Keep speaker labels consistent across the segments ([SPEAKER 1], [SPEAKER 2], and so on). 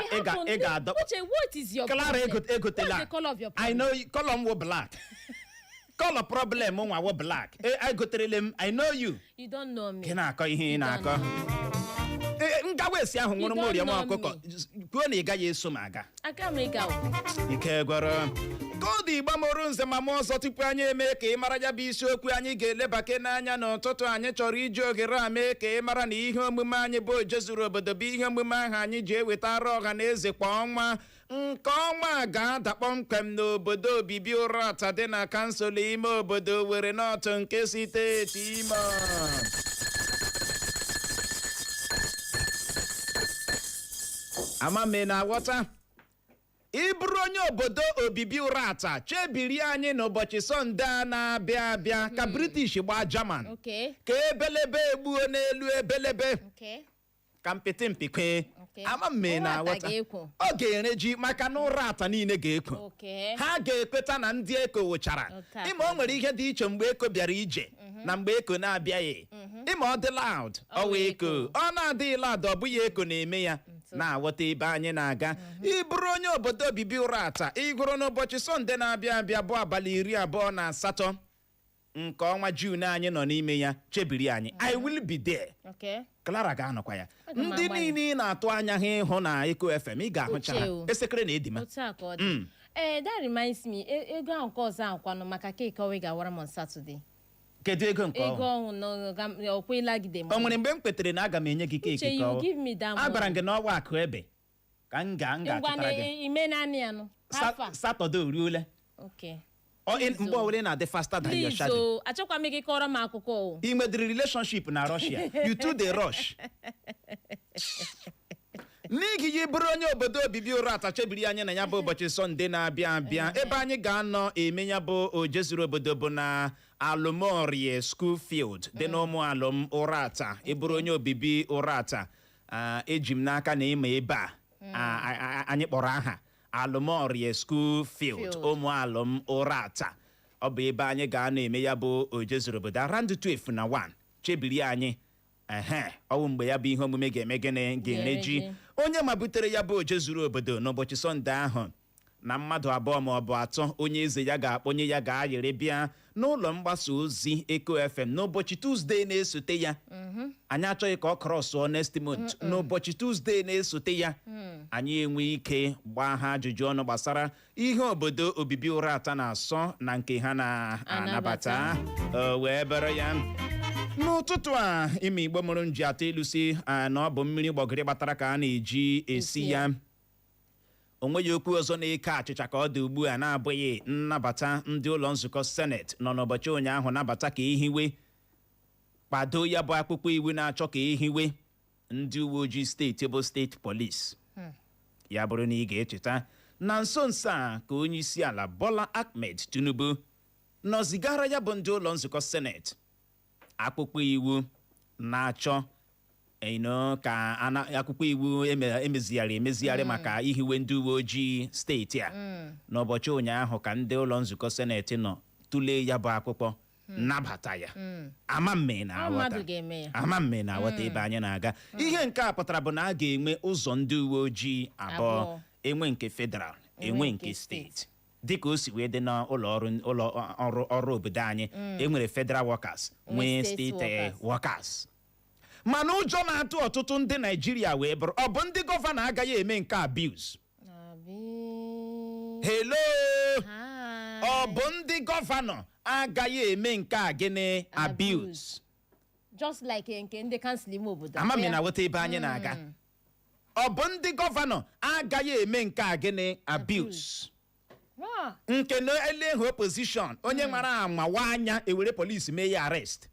[SPEAKER 1] what is your
[SPEAKER 2] Clara
[SPEAKER 1] problem? What's
[SPEAKER 2] egotela.
[SPEAKER 1] the color of your
[SPEAKER 2] I
[SPEAKER 1] problem?
[SPEAKER 2] know color was black. Color problem nwa was black. I goterele I know you.
[SPEAKER 1] You don't know me.
[SPEAKER 2] Kena akọ ihe na akọ. Ngawa esi ahụ nwụrụ nwori m ọkụkọ. Kwuo na ị gaghị eso m aga.
[SPEAKER 1] Aka m ịga.
[SPEAKER 2] Ike gwara Kodi gbamoro nze ma ọzọ tupu anyị eme ka ị mara ya bụ isiokwu anyị ga-elebake n'anya n'ụtụtụ anyị chọrọ iji oghere a mee ka ị mara na ihe omume anyị bụ Oje Zuru Obodo bụ ihe omume ahụ anyị ji ewetara ọha na eze kwa ọnwa nke ọnwa ga-ada kpọmkwem n'obodo obibi Ụrọta dị na kansụl ime obodo Were North nke steeti Imo. Amame na ghọta Iburu onye obodo obibi Ụrọta chebiri anyị n'ụbọchị Sọnde a na-abịa abịa ka British gbaa German ka ebelebe egbuo n'elu ebelebe ka mpịtị mpikwe ama mme na aghọta ọ ga-ere ji maka na Ụrọta niile ga-eko ha ga-ekweta na ndị eko wụchara ịma o nwere ihe dị iche mgbe eko bịara ije na mgbe eko na-abịaghị ịma ọ dị loud ọwa eko ọ na-adịghị loud ọ bụghị eko na-eme ya na-aghọta ebe anyị na-aga iburu onye obodo obibi Ụrọta ịgụrụ n'ụbọchị Sọnde na-abịa abịa bụ abalị 28 nke ọnwa June anyị nọ n'ime ya chebiri anyị I will be there. Clara ga-anọkwa ya ndị niile na-atụ anya ha ịhụ na Eko FM ị ga-ahụcha esekere na edima.
[SPEAKER 1] That reminds me ego ahụ nke ọzọ akwanụ maka keeki ọwe ga-awara m on Saturday.
[SPEAKER 2] Kedu ego nke ọhụụ?
[SPEAKER 1] Ego ọhụụ ọkwelagide m.
[SPEAKER 2] O nwere mgbe m kwetere na aga m enye gị keeki nke ọhụụ. Agwara m gị n'ọwa akụ ebe ka m ga-achọtara gị.
[SPEAKER 1] Ime naanị ya nụ.
[SPEAKER 2] Saturday oruole.
[SPEAKER 1] Okay.
[SPEAKER 2] Mgbe ọwụle na-adị faster than your shadow.
[SPEAKER 1] Please, achọkwa m gị kọrọ m akụkọ o.
[SPEAKER 2] Ị nwedịrị relationship na Russia. You too dey rush. N'ihi ya bụrụ onye obodo obibi Ụrọta chebiri anyị na ya bụ ụbọchị Sọnde na-abịa abịa ebe anyị ga-anọ eme ya bụ Oje Zuru Obodo bụ na Alụmorie School Field dị n'ụmụ alụm Ụrọta ịbụrụ onye obibi Ụrọta eji m n'aka na ịma ebe a anyị kpọrọ aha Alụmorie School Field ụmụ alụm Ụrọta ọ bụ ebe anyị ga-anọ eme ya bụ Oje Zuru Obodo around 12:01 chebiri anyị ọwụ mgbe ya bụ ihe omume ga-eme ga-ere ji onye ma butere ya bụ Oje Zuru Obodo n'ụbọchị Sọnde ahụ na mmadụ abụọ ma ọ bụ atọ onye eze ya ga-akpọnye ya ga-ayere bịa n'ụlọ mgbasa ozi Eko FM n'ụbọchị Tuesday na-esote ya anyị achọghị ka ọ cross next month n'ụbọchị Tuesday na-esote ya anyị enwe ike gbaa ha ajụjụ ọnụ gbasara ihe obodo obibi Ụrọta na-asọ na nke ha na-anabata wee bere ya n'ụtụtụ a ime Igbo mụrụ nji atọ ilu si na ọ bụ mmiri gbọgịrị gbatara ka a na-eji esi ya onweghị okwu ọzọ na-eke achịcha ka ọ dị ugbu a na-abụghị nnabata ndị ụlọ nzukọ Senate nọ n'ụbọchị ụnyaahụ nabata ka ehiwe kpado ya bụ akpụkpọ iwu na-achọ ka ehiwe ndị uweojii steeti bụ State Police ya bụrụ na ị ga-echeta na nso nso a ka onye isi ala Bola Ahmed Tinubu nọzigara ya bụ ndị ụlọ nzukọ Senate akpụkpọ iwu na-achọ ka akpụkpọ iwu emezigharị maka ihiwe ndị uwe ojii steeti a n'ụbọchị ụnyaahụ ka ndị ụlọ nzukọ Seneti nọ tụlee ya bụ akwụkwọ nabata ya ama mme na-aghọta ebe anyị na-aga ihe nke a pụtara bụ na a ga-enwe ụzọ ndị uwe ojii abụọ enwe nke federal enwe nke steeti dịka o si wee dị n'ụlọ ọrụ obodo anyị enwere federal workers nwee steeti workers mana ụjọ na-atụ ọtụtụ ndị Naijiria wee bụrụ ọ bụ ndị gọvanọ agaghị eme nke abuse. Hello ọ bụ ndị gọvanọ agaghị eme nke a gịnị abuse
[SPEAKER 1] just like nke ndị kansụl ime obodo
[SPEAKER 2] ama m na weta ebe anyị na-aga ọ bụ ndị gọvanọ agaghị eme nke a gịnị abuse nke na-eleghị opposition onye mara amawa anya ewere polisi mee ya arrest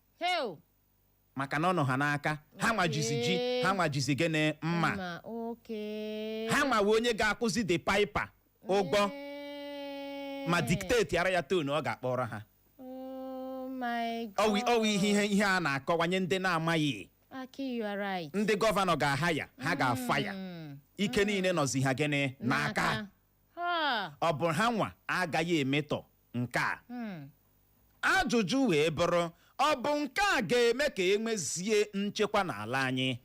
[SPEAKER 2] maka na ọ nọ ha n'aka ha nwajizi ji ha nwajizi gịnị mma ha nwawe onye ga-akwụzi the piper ụgwọ ma dictate ara ya tonu ọ ga-akpọrọ ha ọwụ ihe a na-akọwanye ndị na-amaghị ndị gọvanọ ga-aha ya ha ga-afa ya ike niile nọzi ha gịnị n'aka ọ bụ ha nwa agaghị emetọ nke a ajụjụ wee bụrụ ọ bụ nke a ga-eme ka enwezie nchekwa n'ala anyị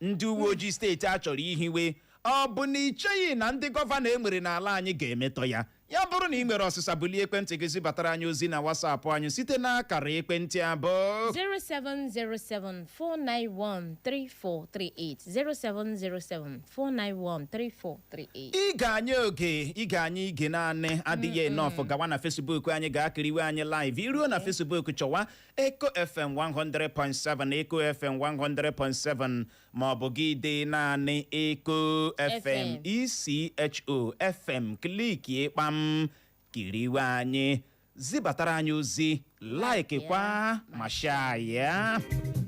[SPEAKER 2] ndị uwe ojii steeti a chọrọ ihiwe ọ bụ na icheghị na ndị gọvanọ enwere n'ala anyị ga-emetọ ya ya bụrụ na ị nwere ọsịsa bulie ekwentị gị zibatara anyị ozi na WhatsApp anyị site n'akara ekwentị abụọ
[SPEAKER 1] 07074913438 07074913438
[SPEAKER 2] ige anyị oge ige anyị ige naanị adịghị enough gawa na Facebook anyị ga-akiriwe anyị live iruo na Facebook chọwa Eco FM 100.7 Eco FM 100.7 ma ọ bụ gị dee naanị Eco FM ISIOKWU FM kliki kpam kiriwe anyị zibatara anyị ozi like kwa ma share ya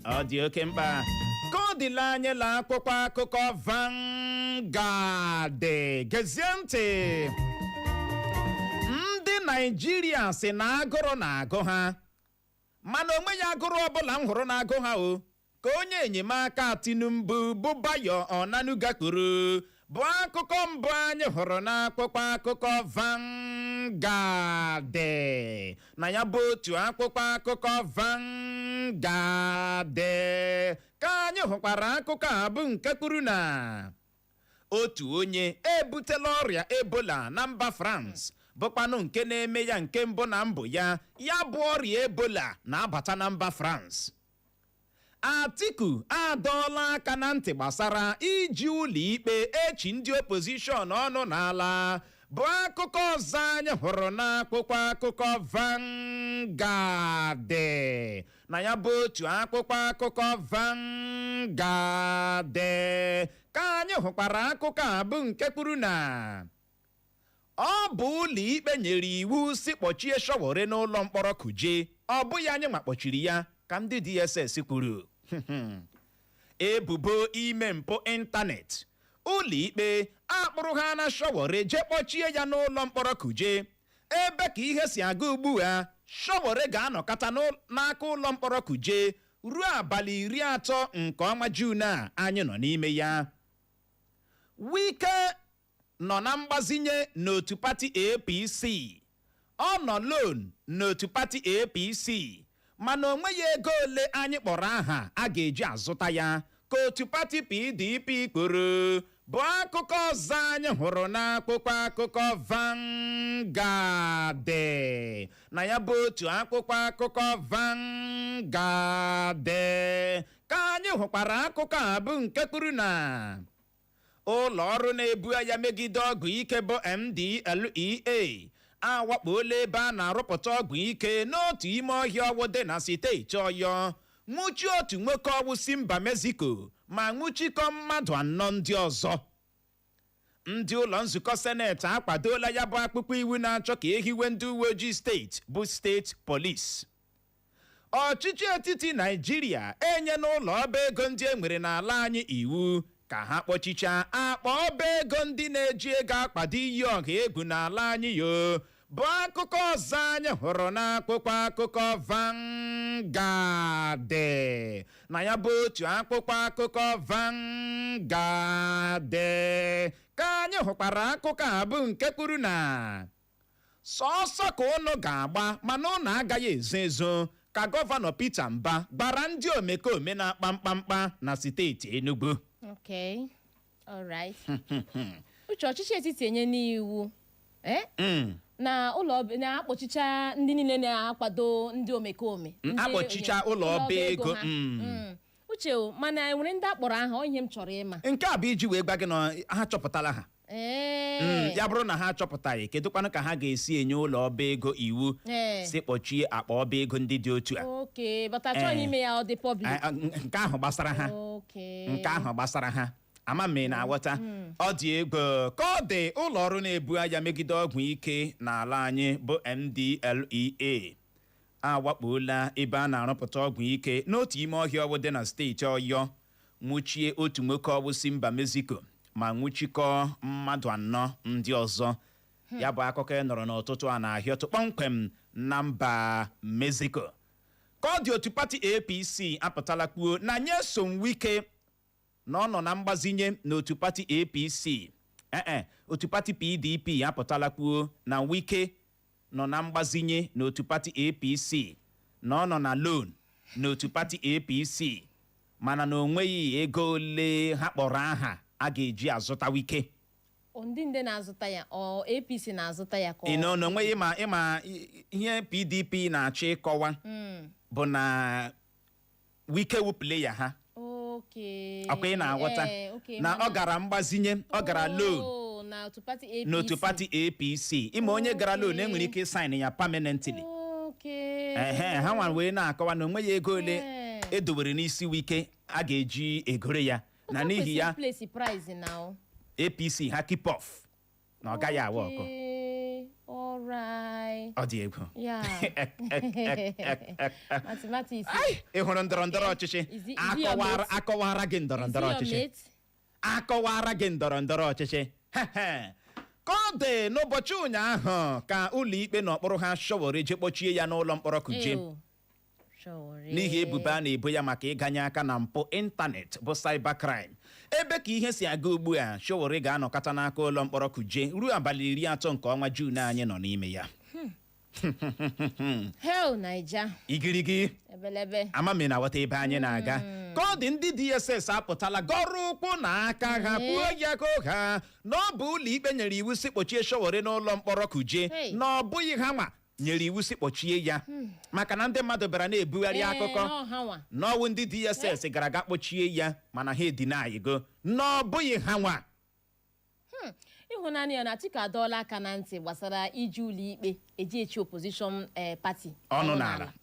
[SPEAKER 2] ọ dị oke mkpa ka ọ dịla anyị la akwụkwọ akụkọ Vanguard gezie ntị ndị Naịjirịa si na agụrụ na-agụ ha mana onwe ya agụrụ ọbụla m hụrụ na-agụ ha o ka onye enyemaka Tinubu bụ Bayo Onanuga kwuru bụ akụkọ mbụ anyị hụrụ n'akwụkwọ akụkọ Vanguard na ya bụ otu akwụkwọ akụkọ Vanguard ka anyị hụkwara akụkọ a bụ nke kwuru na otu onye ebutela ọrịa Ebola na mba France bụkwanụ nke na-eme ya nke mbụ na mbụ ya bụ ọrịa Ebola na-abata na mba France. Atiku adọọla aka na ntị gbasara iji ụlọ ikpe echi ndị opozishọn ọnụ n'ala bụ akụkọ ọzọ anyị hụrụ n'akwụkwọ akụkọ Vanguard na ya bụ otu akwụkwọ akụkọ Vanguard ka anyị hụkwara akụkọ a bụ nke kwuru na ọ bụ ụlọ ikpe nyere iwu si kpọchie Sowore n'ụlọ mkpọrọ Kuje ọ bụghị anyị nwa kpọchiri ya ka ndị DSS kwuru ebubo ime mpụ ịntanetị ụlọ ikpe akpụrụ ha na Sowore jee kpọchie ya n'ụlọ mkpọrọ Kuje ebe ka ihe si aga ugbu a Sowore ga-anọkọta n'aka ụlọ mkpọrọ Kuje ruo abalị 30 nke ọnwa Juun a anyị nọ n'ime ya. Wike nọ na mgbazinye n'otu pati APC ọ nọ loan n'otu pati APC mana onweghị ego ole anyị kpọrọ aha a ga-eji azụta ya ka otu pati PDP kwuru bụ akụkọ ọzọ anyị hụrụ n'akwụkwọ akụkọ Vanguard na ya bụ otu akwụkwọ akụkọ Vanguard ka anyị hụkwara akụkọ a bụ nke kwuru na ụlọ ọrụ na-ebu agha megide ọgwụ ike bụ MDLEA awakpola ebe a na-arụpụta ọgwụ ike n'otu ime ọhịa ọwụ dị na steeti Ọyọ nwụchi otu nwoke ọwụ si mba Mexico ma nwụchikọ mmadụ 4 ndị ọzọ. Ndị ụlọ nzukọ seneti akwadola ya bụ akpụkpọ iwu na-achọ ka ehiwe ndị uweojii steeti bụ State Police. Ọchịchị etiti Naịjirịa enyela ụlọ ọba ego ndị enwere n'ala anyị iwu ka ha kpọchichaa akpa ọba ego ndị na-eji ego akpado iyi ọha egwu n'ala anyị yo bụ akụkọ ọzọ anyị hụrụ n'akwụkwọ akụkọ Vanguard na ya bụ otu akwụkwọ akụkọ Vanguard ka anyị hụkwara akụkọ a bụ nke kwuru na sọọsọ ka ụnụ ga-agba mana ụnụ agaghị ezo ezo ka gọvanọ Peter Mba gbara ndị omekome na-akpa mkpamkpa na steeti Enugu.
[SPEAKER 1] Okay. All right. Uche ọchịchị etiti enye n'iwu na ụlọ na-akpọchicha ndị niile na-akwado ndị omekome
[SPEAKER 2] akpọchicha ụlọ ọba ego
[SPEAKER 1] Uche mana enwere ndị akpọrọ aha ihe m chọrọ ịma
[SPEAKER 2] nke a bụ iji wee gwa gị na ha chọpụtala ha ya bụrụ na ha achọpụtaghị kedụkwanụ ka ha ga-esi enye ụlọ ọba ego iwu si kpọchie akpa ọba ego ndị dị otu a.
[SPEAKER 1] Okay, but achọghị ime ya ọ dị public.
[SPEAKER 2] Nke ahụ gbasara ha. Nke ahụ gbasara ha. Ama m na aghọta ọ dị ego ka ọ dị ụlọ ọrụ na-ebu agha megide ọgwụ ike n'ala anyị bụ MDLEA awakpola ebe a na-arụpụta ọgwụ ike n'otu ime ọhịa ọwụ dị na steeti Ọyọ nwụchie otu nwoke ọwụ si mba Mexico ma nwụchikọ mmadụ 4 ndị ọzọ. Ya bụ akụkọ e nọrọ n'ụtụtụ a na-ahịọtụ kpọmkwem na mba Mexico. Ka ọ dị otu pati APC apụtala kwuo na Nyesom Wike na ọ nọ na mgbazinye n'otu pati APC. Otu pati PDP apụtala kwuo na Wike nọ na mgbazinye n'otu pati APC na ọ nọ na loan n'otu pati APC mana na onweghị ego ole ha kpọrọ aha a ga-eji azụta Wike.
[SPEAKER 1] ndị na-azụta ya ọ APC na-azụta ya ka
[SPEAKER 2] no nweghị ịma ihe PDP na-achọ ịkọwa bụ na Wike wupụle ya ha ọkwa ị na-aghọta na ọ gara mgbazinye ọ gara loan n'otu pati APC ime onye gara loan enwere ike ịsain ya permanently ha nwa wee na-akọwa na onweghị ego ole edowere n'isi Wike a ga-eji egoro ya na n'ihi ya APC ha keep off na ọ gaghị awa ọkụ ọ dị egwu ị hụrụ ndọrọndọrọ ọchịchị akọwara gị ndọrọndọrọ ọchịchị ka ọ dị n'ụbọchị ụnyaahụ ka ụlọikpe n'okpuru ha Showore je kpọchie ya n'ụlọ mkpọrọ Kuje n'ihi ebubo a na-ebo ya maka ịganye aka na mpụ ịntanetị bụ cybercrime. Ebe ka ihe si aga ugbu a, Showore ga-anọkọta n'aka ụlọ mkpọrọ Kuje ruo abalị 30 nke ọnwa Juun anyị nọ n'ime ya.
[SPEAKER 1] Naija
[SPEAKER 2] igirigi amami na wata ebe anyị na-aga ka ọ dị ndị DSS apụtala gọrụ ụkwụ na aka ha kwuo ya ka ha na ọ bụ ụlọikpe nyere iwu si kpọchie Showore n'ụlọ mkpọrọ Kuje na ọ bụghị ha nwa nyere iwu si kpọchie ya maka na ndị mmadụ bịara na-ebugharị akụkọ n'ọwụ ndị DSS gara aga kpọchie ya mana ha edinayigo na ọ bụghị ha nwa.
[SPEAKER 1] ịhụnanya na Atiku adọọla aka na ntị gbasara iji ụlọikpe eji echi opposition party
[SPEAKER 2] ọnụ n'ala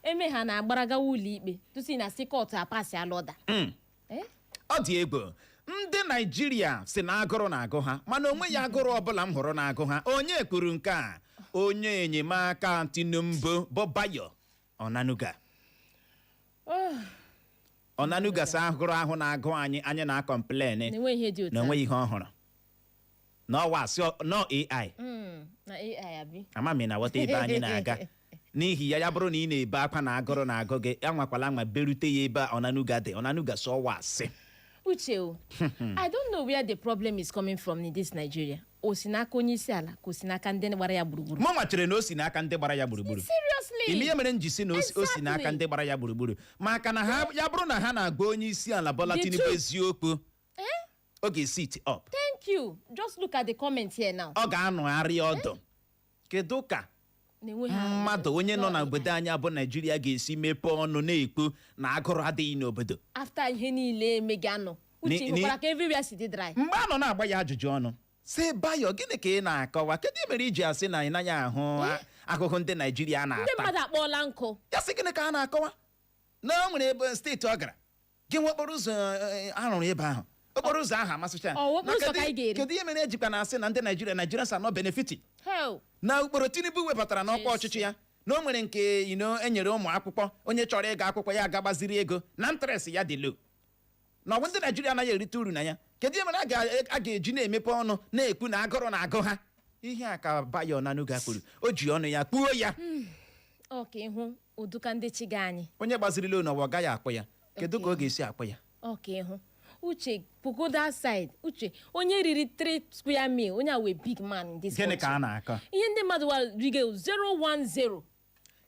[SPEAKER 1] eme ha na-agbaragawa ụlọikpe tusi na sikọtụ apasị alọda
[SPEAKER 2] ọ dị egwu. Ndị Naijiria si na agụrụ na-agụ ha mana onwe ya agụrụ ọbụla m hụrụ na-agụ ha. Onye kwuru nke a? Onye enyemaka Tinubu bụ Bayo Onanuga sa agụrụ ahụ na-agụ anyị na-akọmplen na onwe ihe ọhụrụ no AI amami na wata ebe anyị na-aga n'ihi ya bụrụ na ị na-ebe akwa na agụrụ na-agụ gị anwakwala nwa berute ya ebe Onanuga dị. Onanuga so wasị
[SPEAKER 1] Uche, I don't know where the problem is coming from in this Nigeria. O si n'aka onye isi ala ka o si n'aka ndị gbara ya gburugburu.
[SPEAKER 2] Mụ machere na o si n'aka ndị gbara ya gburugburu.
[SPEAKER 1] Seriously?
[SPEAKER 2] Ihe mere njisi na o si n'aka ndị gbara ya gburugburu maka na ha ya bụrụ na ha na-agba onye isi ala Bola Tinubu eziokwu ọ ga-sit up.
[SPEAKER 1] Thank you. Just look at the comments here now.
[SPEAKER 2] Ọ ga-anọgharị ọdụ. Kedu ka mmadụ onye nọ n'obodo anyị bụ Naijiria ga-esi mepee ọnụ na-ekwu na agụrụ adịghị n'obodo
[SPEAKER 1] after ihe niile emeganụ uche hụkwara ka everywhere si dị dry
[SPEAKER 2] mgbe a nọ na-agba ya ajụjụ ọnụ sị Bayo gịnị ka ị na-akọwa kedu mere iji asị na ị naghị ahụ ahụhụ ndị Naijiria na-ata
[SPEAKER 1] ndị mmadụ akpọọla nkụ
[SPEAKER 2] ya sị gịnị ka a na-akọwa na o nwere ebe steeti ọ gara gị nwe okporo ụzọ arụrụ ebe ahụ okporo ụzọ ahụ amasịcha kedu ihe mere ejikwa na-asị na ndị Nigerians are not benefiting na ukporo Tinubu wepụtara n'ọkwa ọchịchị ya na o nwere nke enyere ụmụ akwụkwọ onye chọrọ ịga akwụkwọ ya agagbaziri ego na interest ya dị low na ọgwụ ndị Naijiria anaghị erite uru na ya. Kedu ihe mere a ga-eji na-emepe ọnụ na-ekwu na agụrụ na-agụ ha? Ihe a ka Bayo Onanuga kwuru o ji ọnụ ya kpuo ya
[SPEAKER 1] ọka ịhụ ụdụka ndị chi gị anyị
[SPEAKER 2] onye gbaziri low na ọ gaghị akpọ ya kedu ka ọ ga-esi akpọ ya
[SPEAKER 1] ọka ịhụ Uche pugoda side Uche onye riri 3 square meal onye a wee big man in this country.
[SPEAKER 2] Gịnị ka a na-akọ?
[SPEAKER 1] Ihe ndị mmadụ rigo 010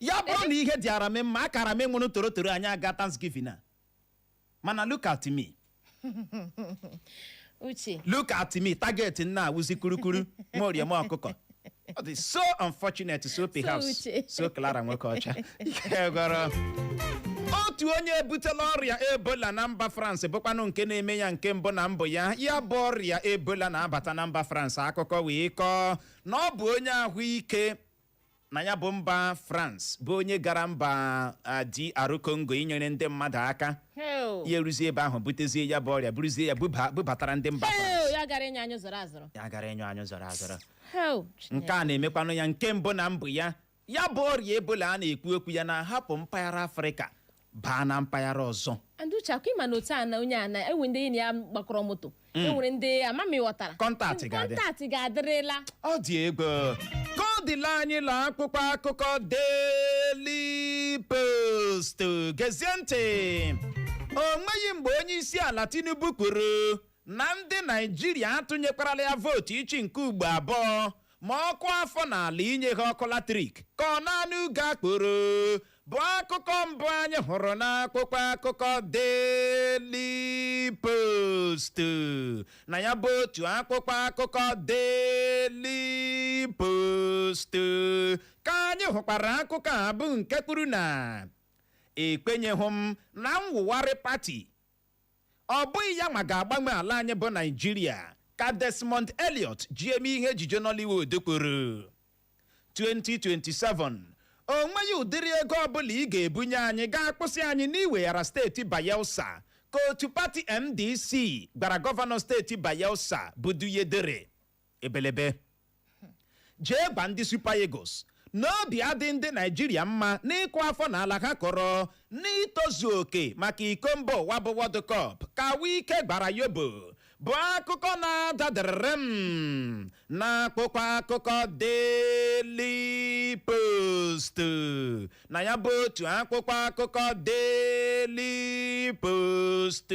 [SPEAKER 2] ya bụrụ na ihe dịara m mma akara m nwụrụ torotoro anyị aga Thanksgiving a mana look at me
[SPEAKER 1] Uche
[SPEAKER 2] look at me target nna awụzi kurukuru ma orie m ọkụkọ ọ dị so unfortunate so perhaps so Clara nwoke ọcha otu onye ebutela ọrịa Ebola na mba France bụkwanụ nke na-eme ya nke mbụ na mbụ ya bụ ọrịa Ebola na-abata na mba France. Akụkọ wee kọọ na ọ bụ onye ahụike na ya bụ mba France bụ onye gara mba DR Congo inyere ndị mmadụ aka ya eruzie ebe ahụ butezie ya bụ ọrịa buruzie ya bubatara ndị mba France
[SPEAKER 1] ya gara enyo anyụ zọrọ azọrọ
[SPEAKER 2] nke a na-emekwanụ ya nke mbụ na mbụ ya bụ ọrịa Ebola a na-ekwu okwu ya na-ahapụ mpaghara Afrịka baa na mpaghara ọzọ.
[SPEAKER 1] Anducha kwa ịma na otu a na onye a na enwe ndị enyi ya gbakọrọ moto enwere ndị amami ghọtara
[SPEAKER 2] kọntaktị
[SPEAKER 1] ga-adịrịla
[SPEAKER 2] ọ dị egwu ka ọ dịla anyị la akwụkwọ akụkọ Daily Post gezie ntị o nweghị mgbe onye isi ala Tinubu kwuru na ndị Naijiria atụnyekwarala ya vootu ichi nke ugbo abụọ ma ọkụ afọ n'ala inye ha ọkụ latrik ka ọ naanị ugo akporo bụ akụkọ mbụ anyị hụrụ n'akwụkwọ akụkọ Daily Post na ya bụ otu akwụkwọ akụkọ Daily Post ka anyị hụkwara akụkọ a bụ nke kwuru na ekwenyeghị m na mwụwarị pati ọ bụghị ya ma ga-agbanwe ala anyị bụ Naịjirịa ka Desmond Elliot ji eme ihe ejije Nollywood kwuru 2027 o nweghị ụdịrị ego ọbụla ị ga-ebunye anyị ga-akpụsị anyị n'iweghara steeti Bayelsa ka otu pati MDC gbara gọvanọ steeti Bayelsa bụ Duyedere Ebelebe jee gba ndị Super Eagles n'obi adị ndị Naịjirịa mma n'ịkụ afọ n'ala ha kọrọ n'itozu oke maka iko mba ụwa bụ World Cup ka Wike gbara yobo bụ akụkọ na-adadere m n'akwụkwọ akụkọ Daily Post na ya bụ otu akwụkwọ akụkọ Daily Post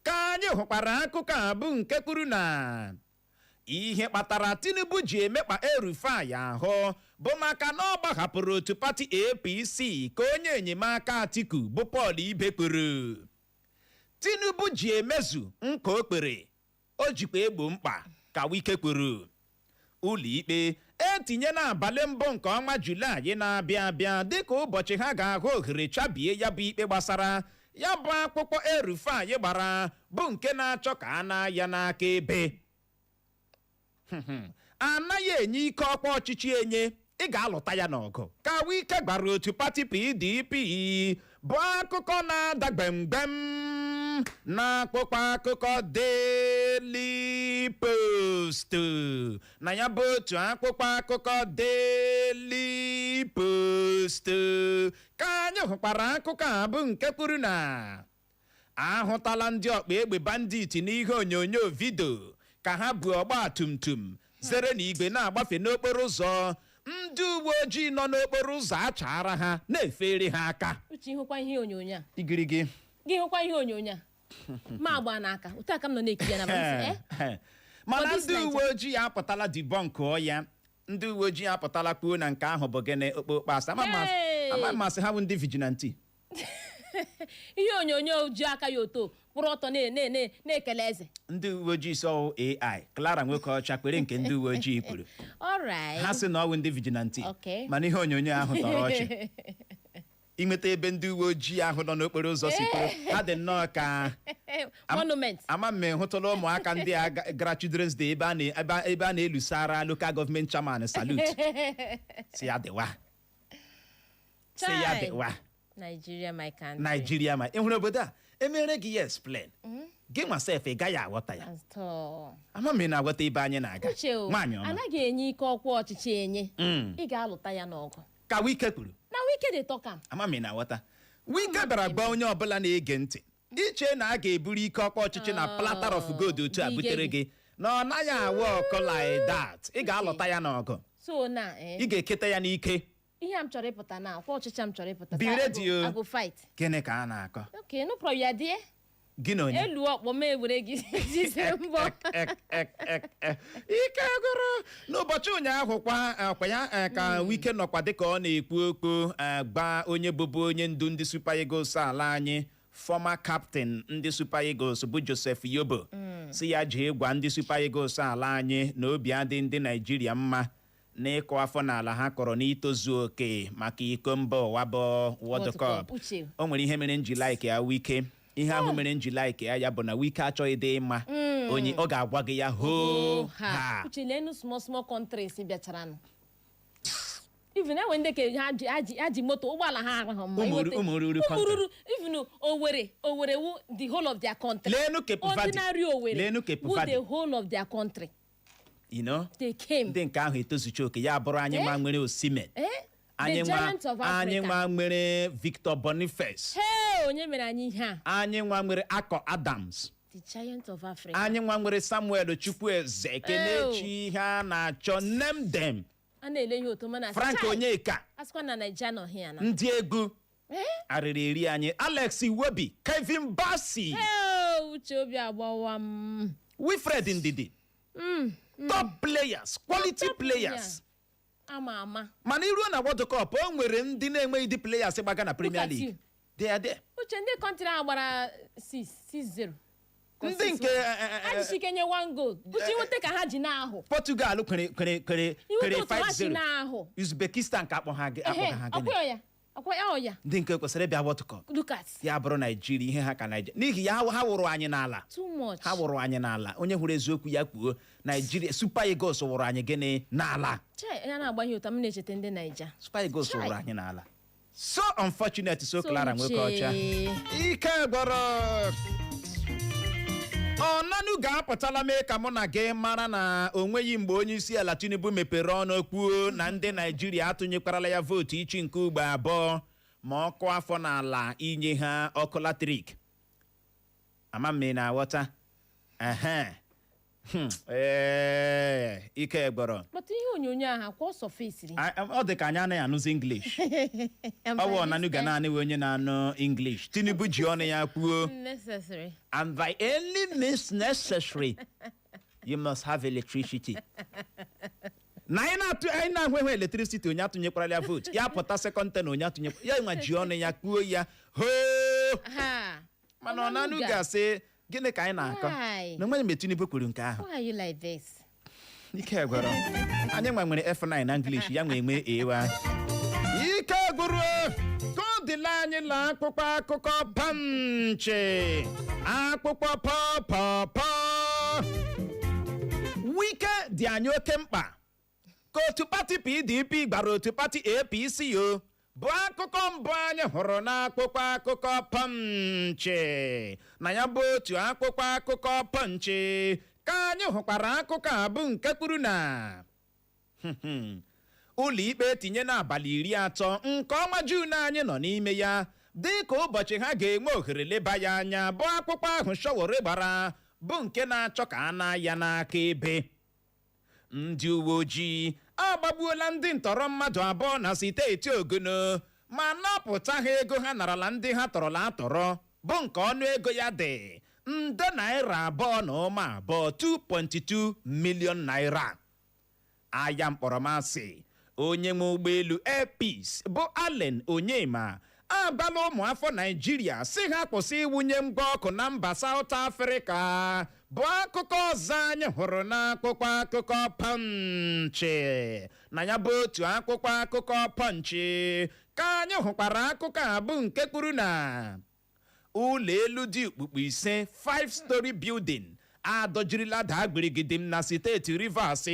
[SPEAKER 2] ka anyị hụkwara akụkọ a bụ nke kwuru na ihe kpatara Tinubu ji emekpa El-Rufai ahụ bụ maka na ọ gbahapụrụ otu pati APC ka onye enyemaka Atiku bụ Paul Ibe kwuru. Tinubu ji emezu nkwa o kpere o jikwa egbo mkpa ka Wike kwuru. Ụlọikpe etinye n'abalị mbụ nke ọnwa Julaị na-abịa abịa dịka ụbọchị ha ga-ahụ ohere chabie ya bụ ikpe gbasara ya bụ akwụkwọ El-Rufai gbara bụ nke na-achọ ka a na-ya n'aka ebe. Anaghị enye ike ọkwa ọchịchị enye ị ga-alụta ya n'ọgụ ka Wike gbara otu pati PDP bụ akụkọ na-ada gbemgbem n'akwụkwọ akụkọ Daily Post na ya bụ otu akwụkwọ akụkọ Daily Post ka anyị hụkwara akụkọ a bụ nke kwuru na ahụtala ndị ọkpa egbe bandit n'ihe onyonyo vidio ka ha bu ọgba tumtum zere na igwe na-agbafe n'okporo ụzọ ndị uwe ojii nọ n'okporo ụzọ achara ha na-efere ha aka.
[SPEAKER 1] Uche ịhụkwa ihe onyonyo a
[SPEAKER 2] igirigi
[SPEAKER 1] gị hụkwa ihe onyonyo a ma agba n'aka otu aka m nọ na-ekiri ya na
[SPEAKER 2] mana ndị uwe ojii apụtala dibọnkụ ọya ndị uwe ojii apụtala kwuo na nke ahụ bụ gịnị okpokpo asa ama masị ha bụ ndị vigilanti
[SPEAKER 1] ihe onyonyo ji aka ya oto kwụrụ ọtọ na-ekele eze
[SPEAKER 2] ndị uwe ojii so AI Clara Nwokeọcha kwere nke ndị uwe ojii kwuru ha sị na ọ bụ ndị vigilanti mana ihe onyonyo ahụ tọrọ ọchị inweta ebe ndị uwe ojii ahụ nọ n'okporo ụzọ sitere ha dị nnọọ ka
[SPEAKER 1] monument
[SPEAKER 2] ama m hụtụla ụmụaka ndị a gara Children's Day ebe a na-elusara local government chairman salute si ya dịwa
[SPEAKER 1] Nigeria my country.
[SPEAKER 2] Nigeria my ịhụrụ obodo a emere gị ya explain gị nwasef ị gaghị aghọta ya ama m ị na-aghọta ebe anyị na-aga nwaanyị ọma
[SPEAKER 1] anaghị enye ike ọkwa ọchịchị enye ị ga-alụta ya n'ọgụ
[SPEAKER 2] ka Wike kwuru
[SPEAKER 1] na Wike dị tọka
[SPEAKER 2] ama m ị na-aghọta Wike bịara gba onye ọbụla na-ege ntị iche na a ga-eburu ike ọkwa ọchịchị na platter of gold otu a butere gị na ọ naghị awa ọkụ like that ị ga-alụta ya n'ọgụ ị ga-eketa ya n'ike
[SPEAKER 1] ihe m chọrọ ịpụta na akwa ọchịcha m chọrọ ịpụta
[SPEAKER 2] be ready o
[SPEAKER 1] I go fight
[SPEAKER 2] gịnị ka a na-akọ
[SPEAKER 1] okay no problem ya dị
[SPEAKER 2] gị na onye
[SPEAKER 1] elu ọkpọ m ewere gị jize mbọ
[SPEAKER 2] ike gụrụ n'ụbọchị ụnyaahụ kwa ya ka Wike nọkwa dịka ọ na-ekwu okwu gba onye bụbu onye ndu ndị Super Eagles ala anyị former captain ndị Super Eagles bụ Joseph Yobo si ya jee gwa ndị Super Eagles ala anyị na obi adị ndị Naịjirịa mma n'ịkụ afọ n'ala ha kọrọ n'itozu oke maka iko mba ụwa bụ World Cup. O nwere ihe mere nji like ya Wike ihe ahụ mere nji like ya bụ na Wike achọghị dị mma onye ọ ga-agwa gị ya hoo ha
[SPEAKER 1] uche lenu small countries bịachara nụ even when ndị ke ha ji moto ụgbọala ha arahụ mma
[SPEAKER 2] ụmụruru
[SPEAKER 1] even Owerri wu the whole of their country
[SPEAKER 2] lenu
[SPEAKER 1] ordinary Owerri wu the whole of their country.
[SPEAKER 2] You know,
[SPEAKER 1] they came.
[SPEAKER 2] Ndị nke ahụ etozucha oke ya bụrụ anyị nwa nwere Osimhen anyị nwa nwere Victor Boniface
[SPEAKER 1] onye mere anyị ihe a
[SPEAKER 2] anyị nwa nwere Akọ Adams
[SPEAKER 1] the giant of Africa
[SPEAKER 2] anyị nwa nwere Samuel Chukwueze Kenechi ihe a na-achọ name them
[SPEAKER 1] a na-ele ihe otu mana
[SPEAKER 2] Frank Onyeka
[SPEAKER 1] asịkwa na Naija nọ here na
[SPEAKER 2] ndị egwu arịrị eri anyị Alex Iwobi Kevin Bassey
[SPEAKER 1] uche obi agbawa m
[SPEAKER 2] Wilfred Ndidi top players, quality players.
[SPEAKER 1] Ama.
[SPEAKER 2] Mana iruo na World Cup o nwere ndị na-enweghị dị players gbaga na Premier League. They are there.
[SPEAKER 1] Uche ndị country agbara 6-0.
[SPEAKER 2] Ndị nke
[SPEAKER 1] ha ji kenye 1 goal. Uche nwete ka ha ji n'ahụ.
[SPEAKER 2] Portugal kwere 5-0.
[SPEAKER 1] n'ahụ.
[SPEAKER 2] Uzbekistan ka akpọ ha
[SPEAKER 1] gịnị? Akwa ya.
[SPEAKER 2] Ndị nke kwesịrị ịbịa World Cup.
[SPEAKER 1] Look at.
[SPEAKER 2] Ya bụrụ Nigeria ihe ha ka Nigeria. N'ihi ya ha wụrụ anyị n'ala.
[SPEAKER 1] Too much.
[SPEAKER 2] Ha wụrụ anyị n'ala. Onye hụrụ eziokwu ya kwuo Nigeria Super Eagles wụrụ anyị gịnị n'ala.
[SPEAKER 1] Ya na-agbanye ụta m na-echeta ndị Naija.
[SPEAKER 2] Super Eagles wụrụ anyị n'ala. So unfortunate, so Clara nwoke ọcha. Ike gbọrọ. Ọnanụ ga-apụtala mee ka mụ na gị mara na onweghị mgbe onye isi ala Tinubu mepere ọnụ kwuo na ndị Naijiria atụnyekwarala ya vootu ichi nke ugbo abụọ ma ọkụ afọ n'ala inye ha ọkụ latrik. Ama m na aghọta. Ike gbọrọ.
[SPEAKER 1] But ihe onyonyo ahụ kwa ọsọ fesiri.
[SPEAKER 2] Ọ dị ka anyị anaghị anụzi English. Ọ bụ ọnanụ ga naanị onye na-anụ English. Tinubu ji ọnụ ya kwuo.
[SPEAKER 1] Necessary.
[SPEAKER 2] And by any means necessary, you must have electricity. Na anyị na-ahụ electricity onye atụnyekwara ya vote. Ya pụta second ten onye atụnyekwara. Ya nwa ji ọnụ ya kwuo ya. Mana ọnanụ ga-asị gịnị ka anyị na-akọ? Na nwenye mgbe Tinubu kwuru nke ahụ.
[SPEAKER 1] Why are you like this?
[SPEAKER 2] Ike gwara. Anyị nwere F9 na English, ya nwee ewa. Ike gwuru. Kodila anyị la akpụkpọ akụkọ Punch. Akpụkpọ pọpọpọ. Wike dị anyị oke mkpa. Ka otu pati PDP gbara otu pati APC o. Bụ akụkọ mbụ anyị hụrụ n'akpụkpọ akụkọ Punch. Na ya bụ otu akpụkpọ akụkọ Punch ka anyị hụkwara akụkọ a bụ nke kwuru na ụlọ ikpe tinye n'abalị 30 nke ọnwa Juun anyị nọ n'ime ya dịka ụbọchị ha ga-enwe ohere leba ya anya bụ akpụkpọ ahụ Sowore gbara bụ nke na-achọ ka a na ya n'aka ebe. Ndị uwe ojii agbagbuola ndị ntọrọ mmadụ abụọ na steeti Govano ma napụta ha ego ha narala ndị ha tọrọla atọrọ bụ nke ọnụ ego ya dị nde naira 2.2 2.2 million naira. Aya mkpọrọmasị onye nwe ụgbọelu Air Peace bụ Allen Onyema abala ụmụafọ Naijiria si ha kwụsị iwunye ngwa ọkụ na mba South Africa bụ akụkọ ọzọ anyị hụrụ n'akpụkpọ akụkọ Punch. Na ya bụ otu akpụkpọ akụkọ Punch ka anyị hụkwara akụkọ a bụ nke kwuru na ụlọ elu dị ukpukpu 5 5-story building adọjirila daa gbirigidim na steeti Rivers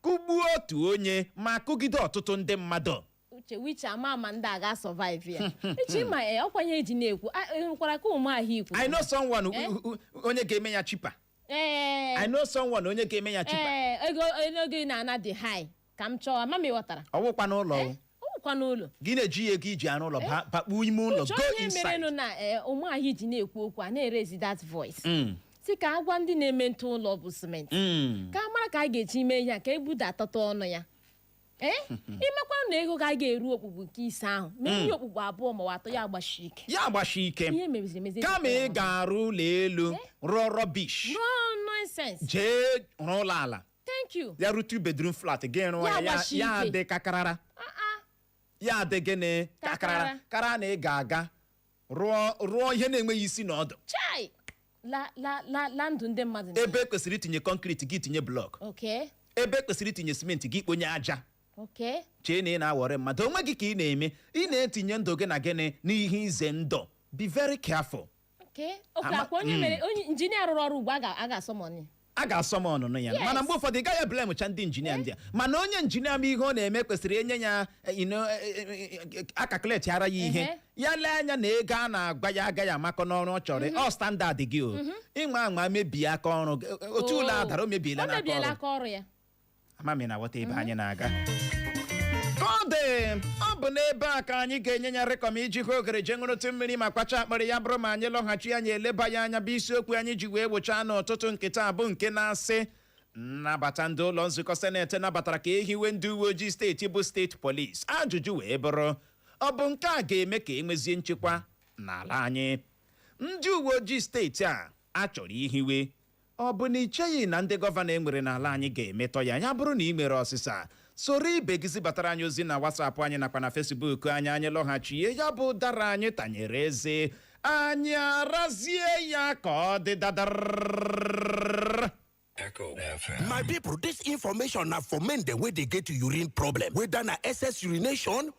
[SPEAKER 2] kụgbuo otu onye ma kụgide ọtụtụ ndị mmadụ.
[SPEAKER 1] Uche which ama ndị a ga-survive ya. Echi ma ọkwanye eji na-ekwu nkwara ka ụmụ ahụ ikwu.
[SPEAKER 2] I know someone onye ga-eme ya cheaper. I know someone onye ga-eme ya cheaper.
[SPEAKER 1] Ego na-ana dị high ka m chọọ ama m ịghọtara.
[SPEAKER 2] Ọwụkwa n'ụlọ.
[SPEAKER 1] Ọwụkwa n'ụlọ.
[SPEAKER 2] Gị na-eji ya ego iji arụ ụlọ bakpu ime ụlọ go inside.
[SPEAKER 1] Uche onye merenụ na ụmụ ahụ iji na-ekwu okwu a na-erezi that voice. Si ka agwa ndị na-eme ntụ ụlọ bụ cement. Ka mara ka a ga-eji mee ihe ka ebuda atọta ọnụ ya. Ịmakwa na ego ka a ga-eru okpukpu nke ise ahụ mee ihe okpukpu abụọ ma atọ ya agbashi ike.
[SPEAKER 2] Ya agbashi ike.
[SPEAKER 1] Ihe meziri emezi.
[SPEAKER 2] Kama ị ga-arụ ụlọ elu rụọ rubbish.
[SPEAKER 1] Rụọ nonsense.
[SPEAKER 2] Jee rụọ ụlọ ala.
[SPEAKER 1] Thank you.
[SPEAKER 2] Ya rụ 2 bedroom flat gị rụọ ya dị kakarara. Ya dị gịnị kakarara. Kara na ị ga-aga rụọ ihe na-enweghị isi na ọdụ.
[SPEAKER 1] Chai. La ndụ ndị mmadụ.
[SPEAKER 2] Ebe kwesịrị itinye concrete gị tinye block.
[SPEAKER 1] Okay.
[SPEAKER 2] Ebe kwesịrị itinye cement gị kponye aja.
[SPEAKER 1] Okay.
[SPEAKER 2] Chee na ị na-awọrị mmadụ onwe gị ka ị na-eme ị na-etinye ndụ gị na gịnị n'ihe ize ndụ. Be very careful.
[SPEAKER 1] Okay. Akwa onye mere onye injinia rụrụ ọrụ ugbo a ga-asọ money.
[SPEAKER 2] A ga-asọ m ọnụnụ ya mana mgbe ụfọdụ ị gaghị eblemecha ndị injinia ndị a mana onye injinia m ihe ọ na-eme kwesịrị enye ya akakuleti ara ya ihe ya lee anya na ego a na-agba ya agaghị amakọ n'ọrụ ọ chọrọ ọ standard gị o ịnwa anwa mebie aka ọrụ otu ụlọ adara o mebiela n'aka
[SPEAKER 1] ọrụ ya.
[SPEAKER 2] Amami na wọta ebe anyị na-aga ọ bụ n'ebe a ka anyị ga-enye ya rekọm iji hụ ogere jee ṅụrụtụ mmiri ma kpacha akpịrị ya bụrụ ma anyị lọghachi anya eleba ya anya bụ isiokwu anyị ji wee gbochaa n'ụtụtụ nkịta abụ nke na-asị nnabata ndị ụlọ nzukọ seneti nabatara ka ehiwe ndị uwe ojii steeti bụ State Police ajụjụ wee bụrụ ọ bụ nke a ga-eme ka enwezie nchekwa n'ala anyị. Ndị uwe ojii steeti a achọrọ ihiwe ọ bụ na icheghị na ndị gọvanọ enwere n'ala anyị ga-emetọ ya ya bụrụ na ị mere ọsịsa soro ibe gị zibatara anyị ozi na WhatsApp anyị nakwa na Facebook anyị lọghachie ya bụ dara anyị tanyere eze anyị arazie ya ka ọ dị dadar.
[SPEAKER 3] My people, this information now for men them where they get urine problem, whether na excess urination.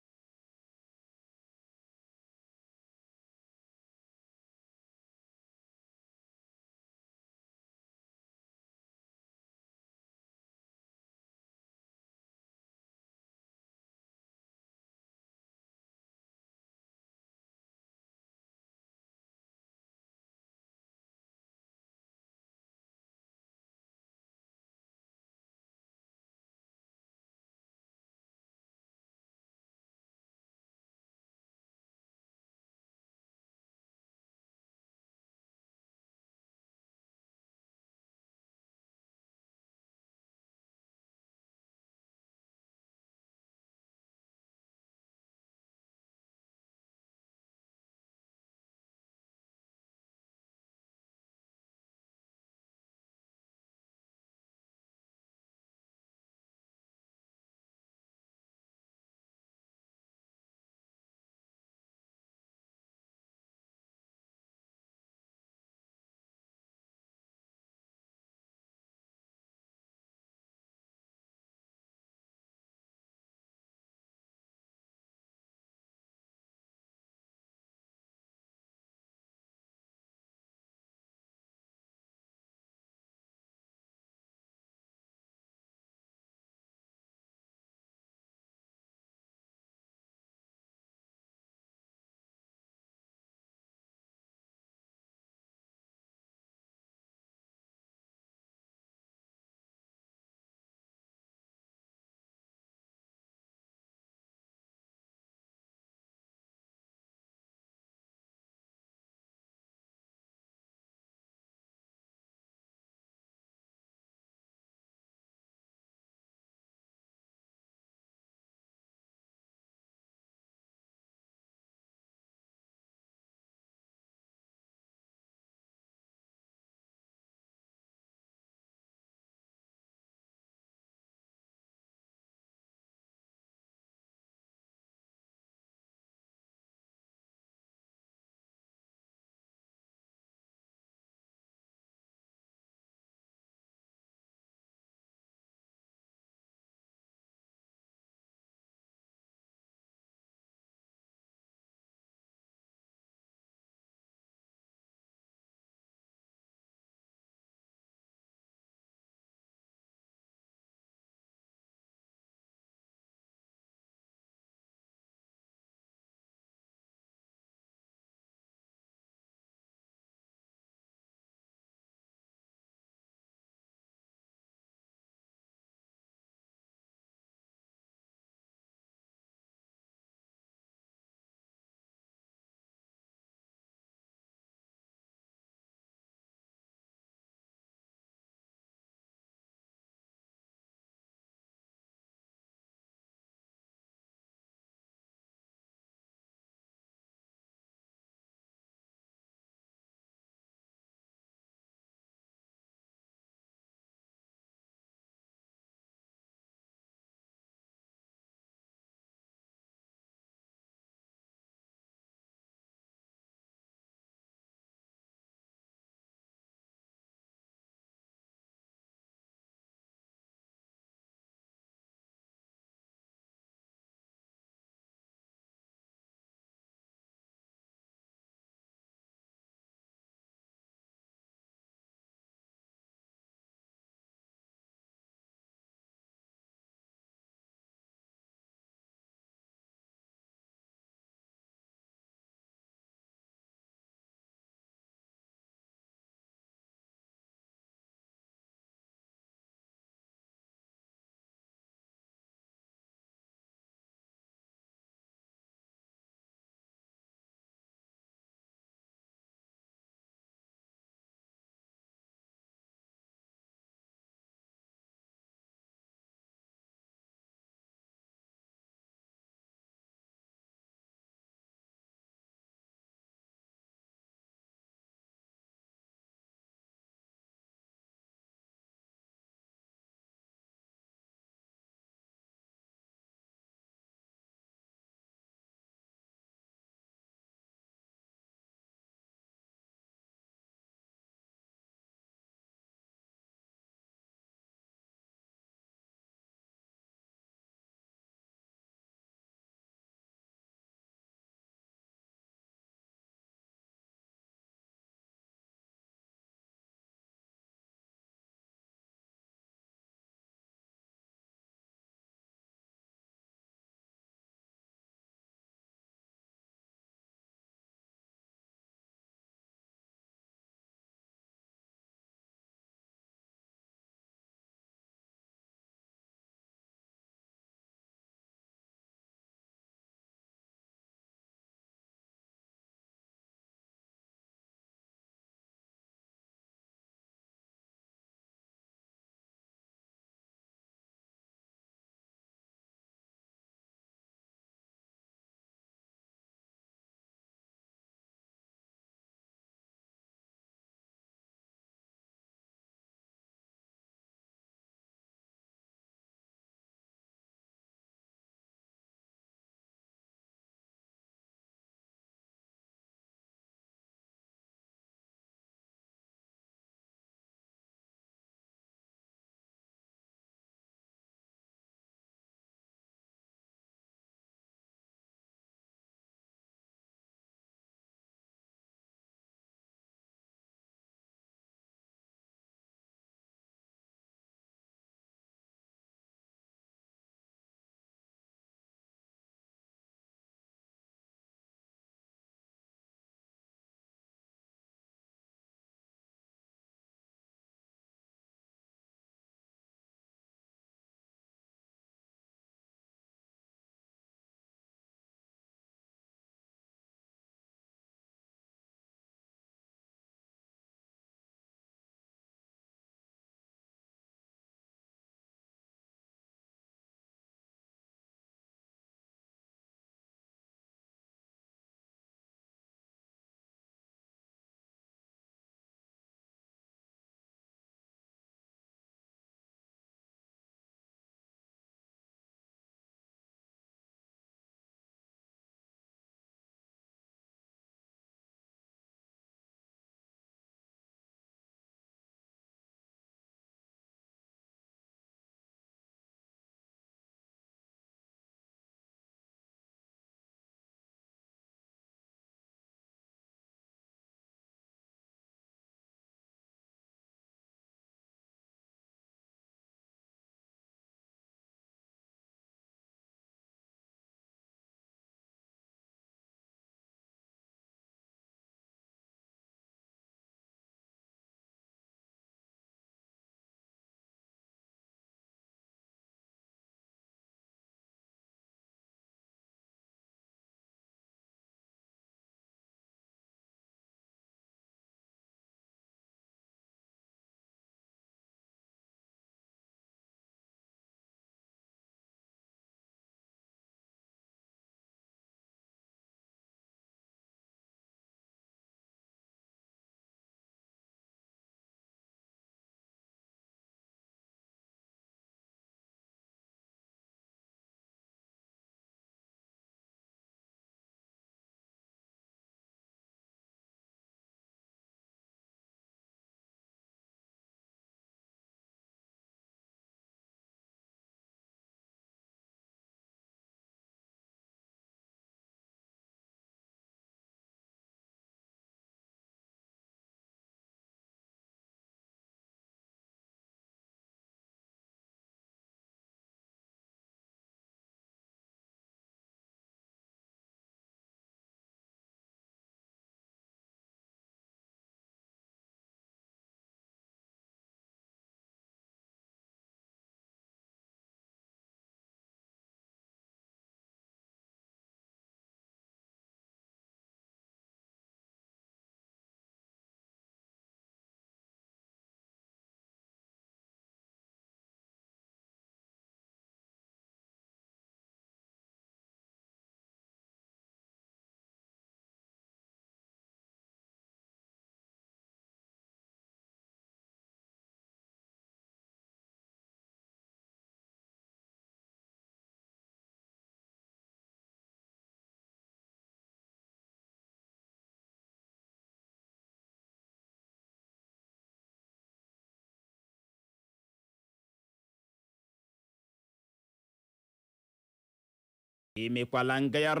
[SPEAKER 2] emekwala ngayar.